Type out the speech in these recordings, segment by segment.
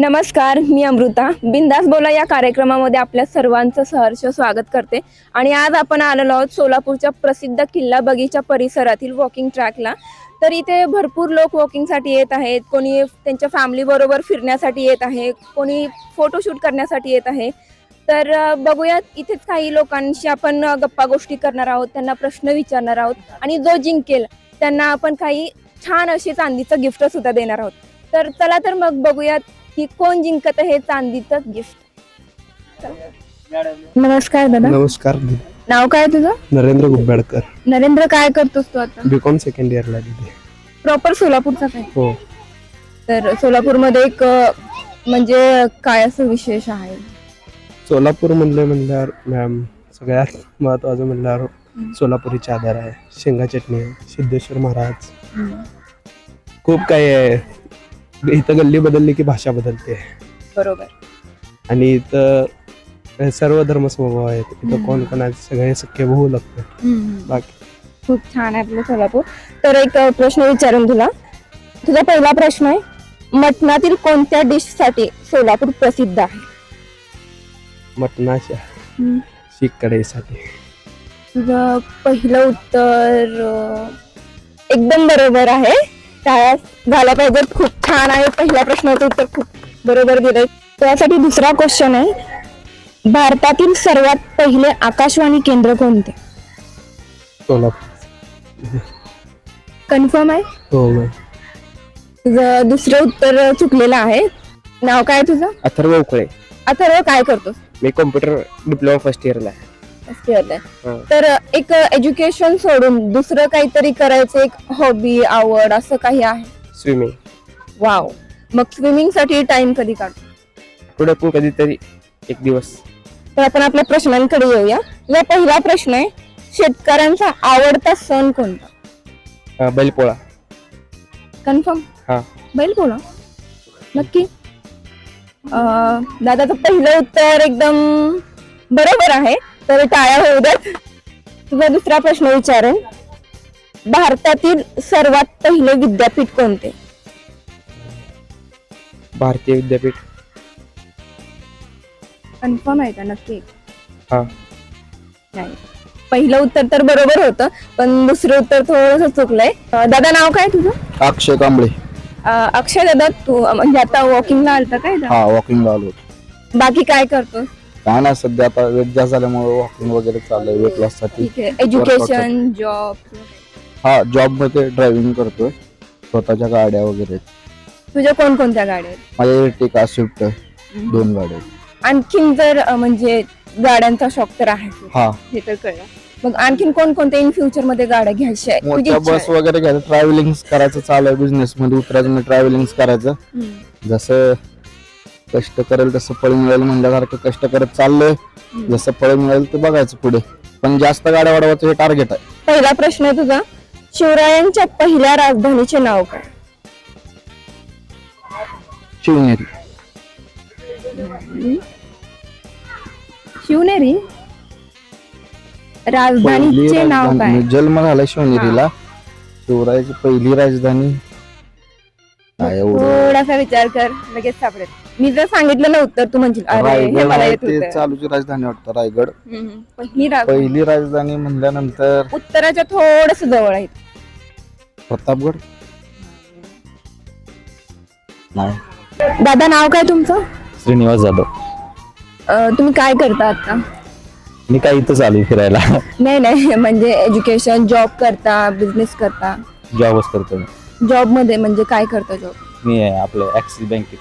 नमस्कार, मी अमृता. बिंदास बोला या कार्यक्रमामध्ये आपल्या सर्वांचं सहर्ष स्वागत करते. आणि आज आपण आलेलो आहोत सोलापूरच्या प्रसिद्ध किल्ला बगीचा परिसरातील वॉकिंग ट्रॅकला. तर इथे भरपूर लोक वॉकिंगसाठी येत आहेत. कोणी त्यांच्या फॅमिली बरोबर फिरण्यासाठी येत आहे, कोणी फोटोशूट करण्यासाठी येत आहे. तर बघूयात, इथेच काही लोकांशी आपण गप्पा गोष्टी करणार आहोत, त्यांना प्रश्न विचारणार आहोत आणि जो जिंकेल त्यांना आपण काही छान अशी चांदीचं गिफ्ट सुद्धा देणार आहोत. तर चला तर मग बघूयात की कोण जिंकत आहे चांदीचं गिफ्ट. नमस्कार दादा. नमस्कार. नाव काय तुझं? नरेंद्र गुब्बाडकर. नरेंद्र, काय करतोस तू आता? बीकॉम सेकंड इयरला तिथे. प्रॉपर सोलापूरचा काय? हो. तर सोलापूरमध्ये एक म्हणजे काय असं विशेष आहे? सोलापूर म्हणल्यावर मॅम सगळ्यात महत्वाचं म्हणल्यावर सोलापुरी चादर आहे, शेंगा चटणी आहे, सिद्धेश्वर महाराज, खूप काही आहे. इथं गल्ली बदलली की भाषा बदलते. बरोबर. आणि इथं सर्व धर्म समभाव आहेत. इथं कोण कोणाचे सगळे सख्खे भाऊ लागतं. बाकी खूप छान आहे आपलं सोलापूर. तर एक प्रश्न विचारून तुझा पहिला प्रश्न आहे, मटणातील कोणत्या डिश साठी सोलापूर प्रसिद्ध आहे? मटणाच्या शीख कढईसाठी. तुझं पहिलं उत्तर एकदम बरोबर आहे. टाळ्या झाला पाहिजे. खूप छान आहे. पहिल्या प्रश्नाचं उत्तर खूप बरोबर दिलंय. त्यासाठी दुसरा क्वेश्चन आहे, भारतातील सर्वात पहिले आकाशवाणी केंद्र कोणते? सोलापूर. कन्फर्म आहे? हो मॅम. तुझं दुसरं उत्तर चुकलेलं आहे. नाव काय तुझं? अथर्व उकळे. अथर्व, काय करतोस? मी कॉम्प्युटर डिप्लोमा फर्स्ट इयरला आहे. तर एक एज्युकेशन सोडून दुसरं काहीतरी करायचं, एक हॉबी, आवड असं काही आहे? स्विमिंग. वाव. मग स्विमिंग साठी टाइम कधी काढतो? पुढे पण कधीतरी एक दिवस. तर आपण आपल्या प्रश्नांकडे येऊया. या पहिला प्रश्न आहे, शेतकऱ्यांचा आवडता सण कोणता? बैलपोळा. कन्फर्म? हा. बैलपोळा नक्की? दादाचं पहिलं उत्तर एकदम बरोबर आहे. तर टाळ्या होऊ द्यात. तुझा दुसरा प्रश्न विचारेन, भारतातील सर्वात पहिले विद्यापीठ कोणते? भारतीय विद्यापीठ. कन्फर्म आहे का? नक्की? हा. नाही, पहिलं उत्तर तर बरोबर होतं, पण दुसरं उत्तर थोडंसं चुकलंय. दादा, नाव काय तुझं? अक्षय कांबळे. अक्षय दादा, तू म्हणजे आता वॉकिंगला आलता काय? हा, वॉकिंग आलो. बाकी काय करतो? काय नाही, सध्या आता वेट जास्त झाल्यामुळे वॉकिंग वगैरे चाललंय वेट लॉस साठी. ठीक आहे. Education, job? हा, जॉब मध्ये ड्रायव्हिंग करतोय, स्वतःच्या गाड्या वगैरे. तुझ्या कोणकोणत्या गाड्या आहेत? माझ्या इर्टिगा, स्विफ्ट 2 गाड्या आहेत. आणखीन जर म्हणजे गाड्यांचा शौक तर आहे, हा. हे तर कळलं. मग आणखीन कोणकोणत्या इन फ्युचर मध्ये गाड्या घ्यायच्या आहेत? तुझी मोठ्या इच्छा बस आहे? वगैरे घ्यायचं, ट्रॅव्हलिंग करायचं चालू आहे. बिझनेस मध्ये उतरायचं म्हणजे ट्रॅव्हलिंग करायचं. जसं कष्ट करेल तसं फळ मिळेल म्हणल्यासारखं कष्ट करत चाललंय. जसं फळ मिळेल ते बघायचं पुढे, पण जास्त गाड्या वाढवायचं हे टार्गेट आहे. पहिला प्रश्न आहे तुझा, शिवरायांच्या पहिल्या राजधानीचे नाव काय? शिवनेरी. शिवनेरी? राजधानीचे नाव काय? जन्म झाला शिवनेरीला. शिवरायाची पहिली राजधानी काय एवढं? थोडासा विचार कर, लगेच सापडेल. मी जर सांगितलं ना उत्तर, तू म्हणशील अरे हे रायगड मला आहे, येत ते होतं. चालूची राजधानी वाटतं रायगड. पहिली पहिली राजधानी म्हणल्यानंतर उत्तराच्या थोडस जवळ आहे. प्रतापगड. नाही. दादा, नाव काय तुमचं? श्रीनिवास जाधव. तुम्ही काय करता आता? मी काय इथं चालू फिरायला. नाही, म्हणजे एज्युकेशन, जॉब करता, बिझनेस करता? जॉबच करतो मी. जॉब मध्ये म्हणजे काय करता जॉब? मी आपलं ऍक्सिस बँकेत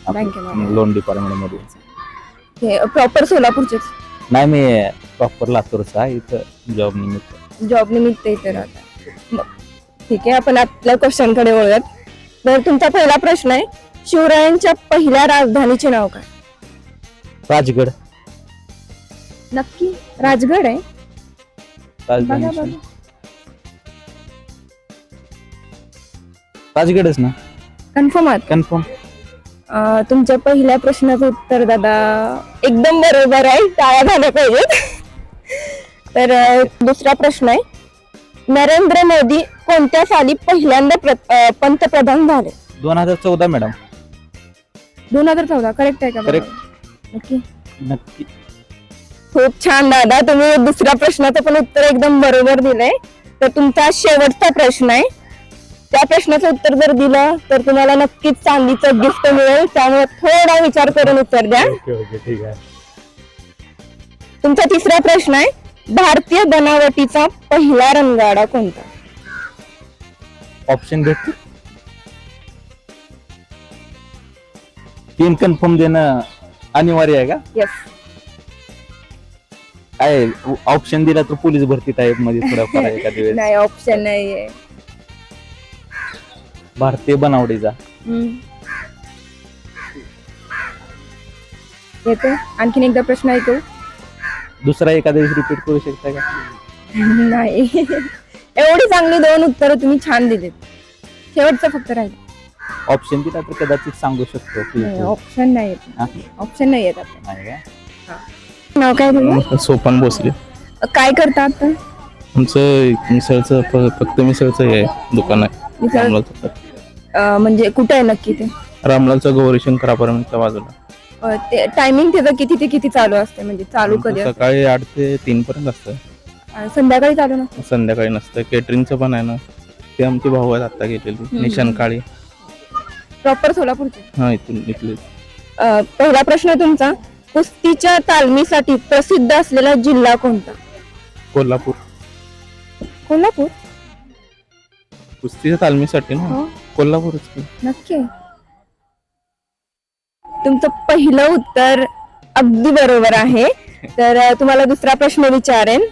बँकेमध्ये. लोन डिपार्टमेंट मध्ये. प्रॉपर सोलापूरचेच? नाही, मी प्रॉपर लातूरचा आहे. इथं जॉब निमित्त. जॉब निमित्त इथे राहता. ठीक आहे, आपण आपल्या क्वेश्चन कडे वळूयात. तर तुमचा पहिला प्रश्न आहे, शिवरायांच्या पहिल्या राजधानीचे नाव काय? राजगड. नक्की? राजगड आहे? राजधानी बघा. राजगडच ना? कन्फर्म आहात? कन्फर्म. तुमच्या पहिल्या प्रश्नाचं उत्तर दादा एकदम बरोबर आहे. टाळ्या झाल्या पाहिजेत. तर दुसरा प्रश्न आहे, नरेंद्र मोदी कोणत्या साली पहिल्यांदा पंतप्रधान झाले? 2014 मॅडम. 2014 करेक्ट आहे का? Correct. बरोबर? नक्की. नक्की. खूप छान दादा, तुम्ही दुसऱ्या प्रश्नाचं पण उत्तर एकदम बरोबर दिलंय. तर तुमचा शेवटचा प्रश्न आहे. त्या प्रश्नाचं उत्तर जर दिलं तर तुम्हाला नक्कीच चांदीचं गिफ्ट मिळेल, त्यामुळे थोडा विचार करून उत्तर द्या. ओके ठीक आहे. तुमचा तिसरा प्रश्न आहे, भारतीय बनावटीचा पहिला रणगाडा कोणता? ऑप्शन भेटते. 3 कन्फर्म देणं अनिवार्य आहे का? येस. काय ऑप्शन दिला तर पोलीस भरती टाईप मध्ये थोडाफार एखाद्या वेळेस. नाही, ऑप्शन नाहीये. भारतीय बनावटीचा. येतो आणखीन एकदा प्रश्न ऐकू? दुसरा एखाद्या वेळेस रिपीट करू शकता का? नाही. एवढी चांगली 2 उत्तरं तुम्ही छान दिलीत. शेवटचं फक्त राहील. ऑप्शन दिला तर कदाचित सांगू शकतो. ऑप्शन नाही येत. हा? ऑप्शन नाही येत आपल्याला. नाही का? नाव काय तुझं? सोपान भोसले. काय करता आता? आमचं मिसळचं फक्त मिसळचं हे दुकान आहे. मिसळ? रामलालचं म्हणजे कुठे आहे नक्की ते? रामलालचं गौरी शंकर अपार्टमेंटच्या बाजूला. ते टायमिंग त्याचं किती ते किती चालू असते? म्हणजे चालू कधी असते? सकाळी 8 ते 3 पर्यंत असतं. आणि संध्याकाळी चालू नसतं? संध्याकाळी नसतं. केटरिंगचं पण आहे ना, ते आमचे भाऊ आहेत आता गेलेली, निशान काळे. प्रॉपर सोलापूरचे? हा, इथले. पहिला प्रश्न तुमचा, कुस्तीच्या तालमीसाठी प्रसिद्ध असलेला जिल्हा कोणता? कोल्हापूर. कोल्हापूर? कुस्तीच्या तालमीसाठी ना हो. कोल्हापूरच की. नक्की. तुमचं पहिलं उत्तर अगदी बरोबर आहे. तर तुम्हाला दुसरा प्रश्न विचारेन,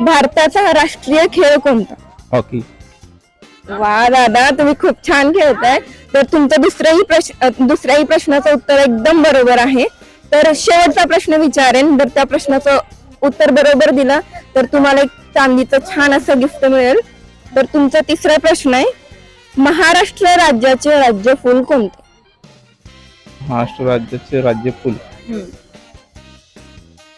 भारताचा राष्ट्रीय खेळ कोणता? हॉकी. वा दादा, तुम्ही खूप छान खेळताय. तर तुमचं दुसऱ्याही प्रश्नाचं उत्तर एकदम बरोबर आहे. तर शेवटचा प्रश्न विचारेन, जर त्या प्रश्नाचं उत्तर बरोबर दिलं तर तुम्हाला एक चांदीचं छान असं गिफ्ट मिळेल. तर तुमचा तिसरा प्रश्न आहे, महाराष्ट्र राज्याचे राज्य फूल कोणते? महाराष्ट्र राज्याचे राज्य फुल.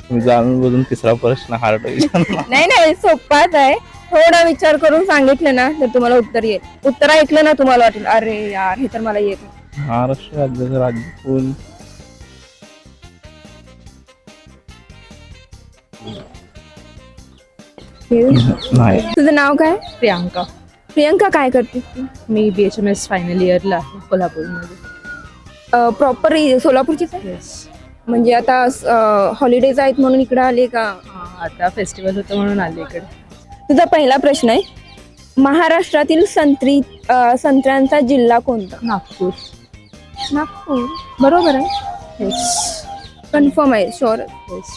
तुम्ही जाणून बघून तिसरा प्रश्न हार्ड होईल. नाही, सोपाच आहे. थोडा विचार करून सांगितलं ना तर तुम्हाला उत्तर येईल. उत्तर ऐकलं ना तुम्हाला वाटेल अरे यार हे तर मला येत नाही. महाराष्ट्र राज्याचं राज्य फुल. नाही. तुझं नाव काय? प्रियांका. प्रियंका, काय करतेस तू? मी BHMS फायनल इयरला आहे कोल्हापूरमध्ये. प्रॉपर सोलापूरचीच आहे? म्हणजे आता हॉलिडेज आहेत म्हणून इकडे आले का? आता फेस्टिवल होतं म्हणून आले इकडे. तुझा पहिला प्रश्न आहे, महाराष्ट्रातील संत्र्यांचा जिल्हा कोणता? नागपूर. नागपूर बरोबर आहे? येस. कन्फर्म आहे? शुअर? येस.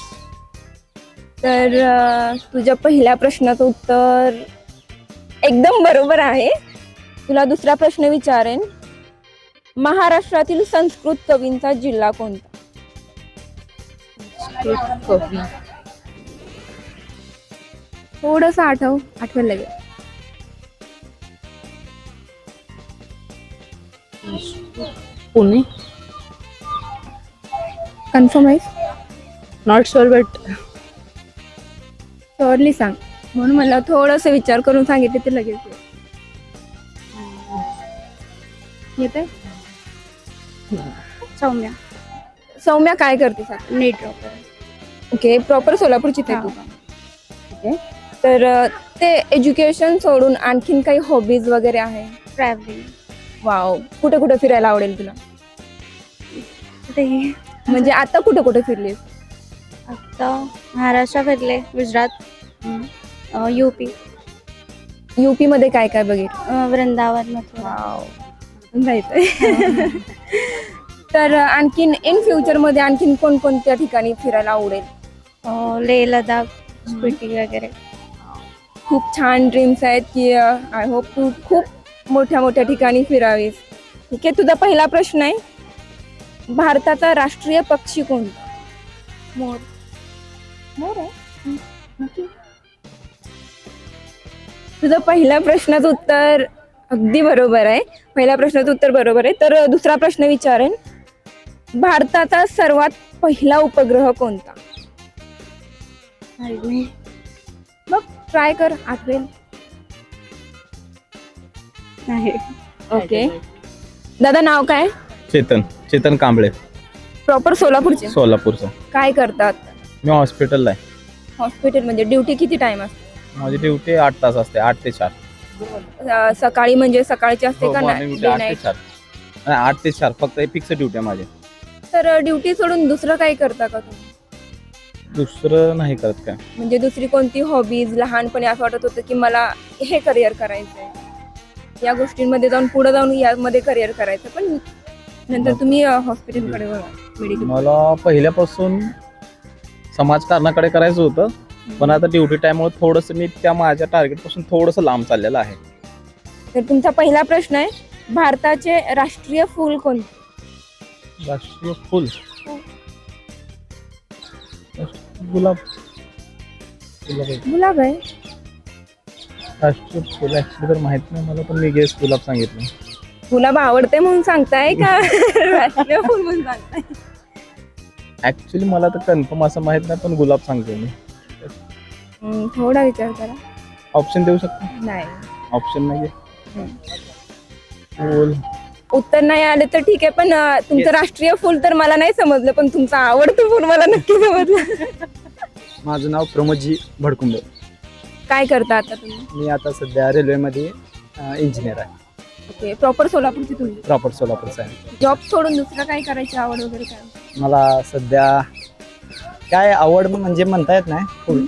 तर तुझ्या पहिल्या प्रश्नाचं उत्तर एकदम बरोबर आहे. तुला दुसरा प्रश्न विचारेन, महाराष्ट्रातील संस्कृत कवींचा जिल्हा कोणता? कवी. थोडस आठवायला लागेल. पुणे. कन्फर्म आहे? नॉट शुअर बट शुअरली सांग. म्हणून मला थोडस विचार करून सांगितले ते लगेच येत आहे. सौम्या. सौम्या, काय करते? नीट ड्रॉपर. ओके, प्रॉपर सोलापूरची ते. ठीक आहे. तर ते एज्युकेशन सोडून आणखीन काही हॉबीज वगैरे आहे? ट्रॅव्हलिंग. वाव, कुठे कुठे फिरायला आवडेल तुला? कुठेही. म्हणजे आता कुठे कुठे फिरलीस? आता महाराष्ट्र फिरले, गुजरात, UP, युपी मध्ये काय काय बघितलं? वृंदावन, मथुरा. वाव, जायचंय. तर आणखीन इन फ्युचर मध्ये आणखीन कोणकोणत्या ठिकाणी फिरायला आवडेल? लेह लडाख, स्पिटी वगैरे. खूप छान ड्रीम्स आहेत की आय होप तू खूप मोठ्या मोठ्या ठिकाणी फिरावीस. ठीक आहे. तुझा पहिला प्रश्न आहे, भारताचा राष्ट्रीय पक्षी कोणता? मोर. मोर आहे? नक्की. तुझं पहिल्या प्रश्नाचं उत्तर अगदी बरोबर आहे. पहिल्या प्रश्नाचं उत्तर बरोबर आहे. तर दुसरा प्रश्न विचारेन, भारताचा सर्वात पहिला उपग्रह कोणता? मग ट्राय कर, आठवेल. नाही. ओके. दादा, नाव काय? चेतन कांबळे, प्रॉपर सोलापूरचे. सोलापूरचा. काय करतात मी हॉस्पिटलला आहे. हॉस्पिटल म्हणजे ड्युटी किती टाइम असते? माझी ड्युटी 8 तास असते, 8 ते 4. सकाळी म्हणजे सकाळची असते हो, का morning duty 8 ते 4. नाही, 8 ते 4 फक्त फिक्स ड्युटी आहे माझी. तर ड्युटी सोडून दुसरं काही करता का तुम्ही? दुसरं नाही करत काय. म्हणजे दुसरी कोणती हॉबीज? लहानपणी असं वाटत होतं की मला हे करिअर करायचंय, या गोष्टींमध्ये जाऊन पुढे जाऊन यामध्ये करिअर करायचं, पण नंतर तुम्ही हॉस्पिटलकडे वळा, मेडिकल. मला पहिल्यापासून समाजकारणाकडे करायचं होतं, पण आता ड्युटी टाईममुळे थोडंसं मी त्या माझ्या टार्गेटपासून थोडंसं लांब चाललेलं आहे. तर तुमचा पहिला प्रश्न आहे, भारताचे राष्ट्रीय फूल कोणते? राष्ट्रीय फुल गुलाब. गुलाब आहे. राष्ट्रीय फुल ऍक्च्युली तर माहित नाही मला, पण मी गेस गुलाब सांगितलं. गुलाब आवडते म्हणून सांगताय का राष्ट्रीय फूल म्हणून सांगताय? ऍक्च्युली मला तर कन्फर्म असं माहित नाही, पण गुलाब सांगतो मी. थोडा विचार करा. ऑप्शन देऊ शकतो? नाही, ऑप्शन नाही. फुल उत्तर नाही आले तर ठीक आहे, पण तुमचं राष्ट्रीय फूल तर मला नाही समजलं, पण तुमचं आवडतं फूल मला नक्की समजलं. माझं नाव प्रमोदजी भडकुंबे. काय करता आता तुम्ही? मी आता सध्या रेल्वेमध्ये इंजिनियर आहे. ओके, प्रॉपर सोलापूरची तुम्ही. प्रॉपर सोलापूरचा आहे. जॉब सोडून दुसरं काय करायची आवड वगैरे काय? मला सध्या काय आवड म्हणजे म्हणता येत नाही फुल,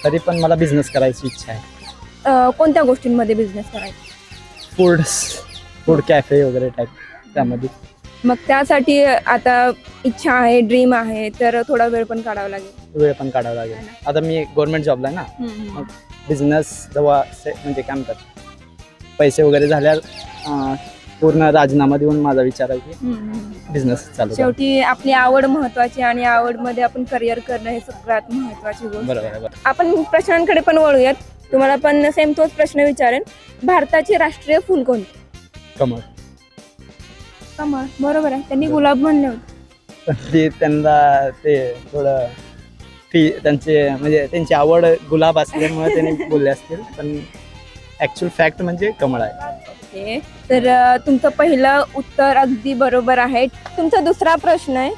तरी पण मला बिझनेस करायची इच्छा आहे. कोणत्या गोष्टींमध्ये बिझनेस करायचा? फूड कॅफे वगैरे टाईप त्यामध्ये. मग त्यासाठी आता इच्छा आहे, ड्रीम आहे, तर थोडा वेळ पण काढावा लागेल. वेळ पण काढावा लागेल. आता मी गव्हर्नमेंट जॉबला आहे ना, बिझनेस जेव्हा म्हणजे काय म्हणतात पैसे वगैरे झाल्यावर पूर्ण राजीनामा देऊन माझा विचार आहे की बिझनेस चालू करा. शेवटी आपली आवड महत्वाची, आणि आवडमध्ये आपण करिअर करणं हे सगळ्यात महत्वाची गोष्ट. बरोबर आहे. आपण प्रश्नांकडे पण वळूयात. तुम्हाला पण सेम तोच प्रश्न विचारेन, भारताचे राष्ट्रीय फुल कोणते? कमळ. कमळ, बरोबर आहे. त्यांनी गुलाब म्हणले होते. ते त्यांना ते थोडं त्यांचे म्हणजे त्यांची आवड गुलाब असल्यामुळे त्यांनी बोलले असतील, पण ऍक्च्युअल फॅक्ट म्हणजे कमळ आहे. ओके, तर तुमचं पहिलं उत्तर अगदी बरोबर आहे. तुमचा दुसरा प्रश्न आहे,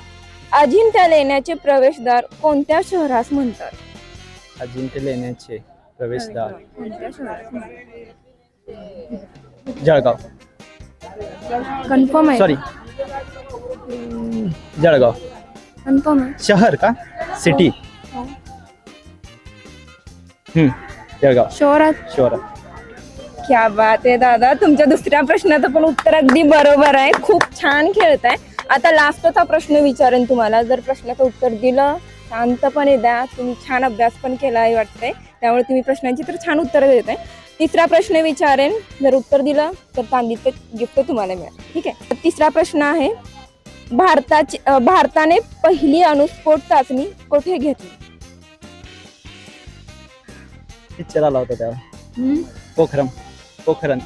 अजिंठा लेण्याचे प्रवेशद्वार कोणत्या शहरास म्हणतात? अजिंठा लेण्याचे प्रवेशद्वार कोणत्या शहरास म्हणतात? जळगाव. कन्फर्म आहे? सॉरी, जळगाव कन्फर्म आहे. शहर का सिटी? जळगाव शहरात. शहरात. क्या बात आहे दादा, तुमच्या दुसऱ्या प्रश्नाचं पण उत्तर अगदी बरोबर आहे. खूप छान खेळताय. आता लास्टचा प्रश्न विचारेन तुम्हाला. जर प्रश्नाचं उत्तर दिलं शांतपणे द्या. तुम्ही छान अभ्यास पण केला आहे वाटतंय, त्यामुळे तुम्ही प्रश्नांची तर छान उत्तरं देत आहे. तिसरा प्रश्न विचारेन, जर उत्तर दिलं तर चांदीचं गिफ्ट तुम्हाला मिळेल. ठीक आहे. तिसरा प्रश्न आहे, भारताने पहिली अणुस्फोट चाचणी कुठे घेतली? पिक्चर आला होता त्यावर. पोखरण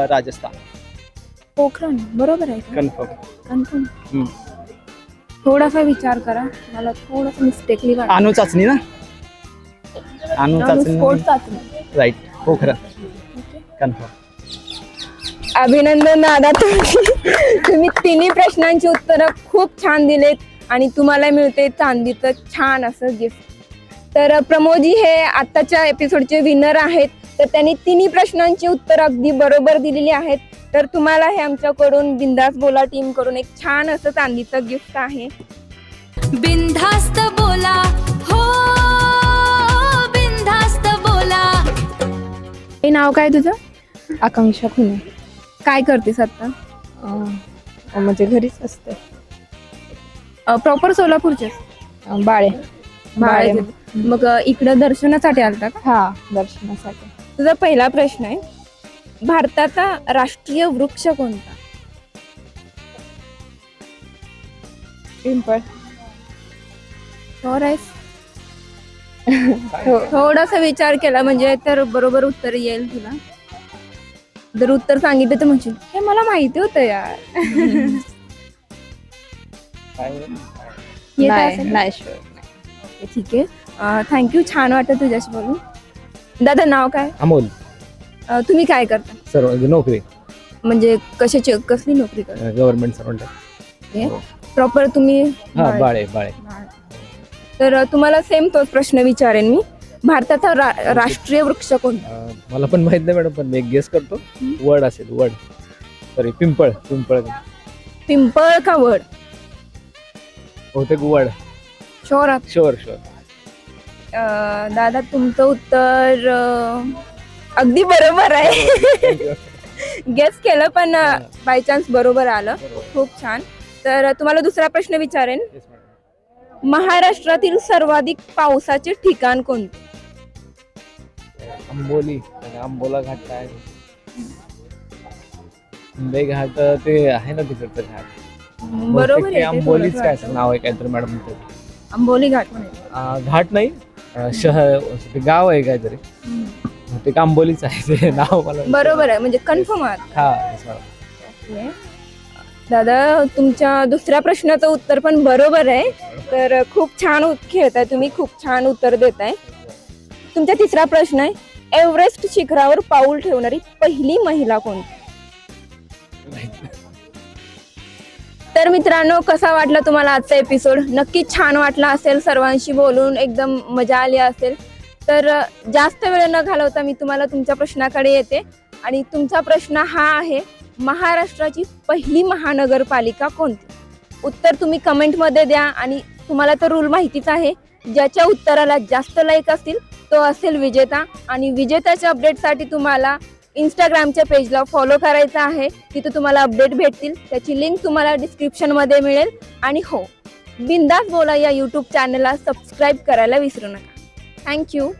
राजस्थान. पोखरण, बरोबर आहे का? कन्फर्म. कन्फर्म. थोडासा विचार करा, मला थोडंसं मिस्टेकली वाटतं. अणु चाचणी ना, अणु अणुस्फोट चाचणी चाचणी. राईट. पोखरण कन्फर्म. अभिनंदन दादा, तुम्ही तिन्ही प्रश्नांची उत्तरं खूप छान दिलेत, आणि तुम्हाला मिळते चांदीचं छान असं गिफ्ट. तर प्रमोदजी हे आत्ताच्या एपिसोडचे विनर आहेत. तर त्यांनी तिन्ही प्रश्नांची उत्तरं अगदी बरोबर दिलेली आहेत. तर तुम्हाला हे आमच्याकडून बिंदास बोला टीम कडून एक छान असं चांदीचं गिफ्ट आहे. बिनधास्त बोला, हो बिनधास्त बोला. हे नाव काय तुझं? आकांक्षा खुने. काय करतेस आता? म्हणजे घरीच असते. प्रॉपर सोलापूरचे? बाळे. मग इकडं दर्शनासाठी आलता का? हा, दर्शनासाठी. तुझा पहिला प्रश्न आहे, भारताचा राष्ट्रीय वृक्ष कोणता? पिंपळ. थोडासा विचार केला म्हणजे तर बरोबर उत्तर येईल तुला. जर उत्तर सांगितलं तर म्हणशील हे मला माहिती होतं यार. येत असेल? नाही शुअर. ओके, ठीक आहे. थँक्यू, छान वाटतं तुझ्याशी बोलून. दादा नाव काय? अमोल. तुम्ही काय करता? सर्व नोकरी. म्हणजे कशाची कसली नोकरी करता? गव्हर्नमेंट सर्वंट आहे. प्रॉपर तुम्ही हा बाळे. बाळे. तर तुम्हाला सेम तोच प्रश्न विचारेन मी. भारताचा राष्ट्रीय वृक्ष कोणता? मला पण माहित नाही मॅडम, पण मी गेस करतो. वड असेल, वड. सॉरी, पिंपळ. पिंपळ का वड? बहुतेक वड. शुअर आहात? शुअर. दादा तुमचं उत्तर अगदी बरोबर आहे. गेस केलं पण बाय चान्स बरोबर आलं. खूप छान. तर तुम्हाला दुसरा प्रश्न विचारेन. महाराष्ट्रातील सर्वाधिक पावसाचे ठिकाण कोणते? आंबोली आणि आंबोला घाट काय? आंबे घाट ते आहे ना तिकडचं घाट. बरोबर बहुतेक ते आहे, ते आंबोलीच थोडंसं काय वाटतं. नाव आहे काहीतरी मॅडम. आंबोली घाट म्हणायचं. घाट नाही, शहर ते गाव आहे काहीतरी. ते आंबोलीच आहे ते नाव मला. बरोबर आहे, म्हणजे कन्फर्म आहात. हा yes, madam. दादा तुमच्या दुसऱ्या प्रश्नाचं उत्तर पण बरोबर आहे. तर खूप छान खेळताय तुम्ही, खूप छान उत्तर देताय. तुमचा तिसरा प्रश्न आहे, एव्हरेस्ट शिखरावर पाऊल ठेवणारी पहिली महिला कोणती? तर मित्रांनो, कसा वाटला तुम्हाला आजचा एपिसोड? नक्कीच छान वाटला असेल, सर्वांशी बोलून एकदम मजा आली असेल. तर जास्त वेळ न घालवता मी तुम्हाला तुमच्या प्रश्नाकडे येते. आणि तुमचा प्रश्न हा आहे, महाराष्ट्राची पहिली महानगरपालिका कोणती? उत्तर तुम्ही कमेंटमध्ये द्या. आणि तुम्हाला तर रूल माहितीच आहे, ज्याच्या उत्तराला जास्त लाईक असतील तो असेल विजेता. आणि विजेत्याच्या अपडेटसाठी तुम्हाला इंस्टाग्रामच्या पेजला फॉलो करायचं आहे. तिथे तुम्हाला अपडेट भेटतील. त्याची लिंक तुम्हाला डिस्क्रिप्शनमध्ये मिळेल. आणि हो, बिंदास बोला या यूट्यूब चॅनलला सबस्क्राईब करायला विसरू नका. थँक्यू.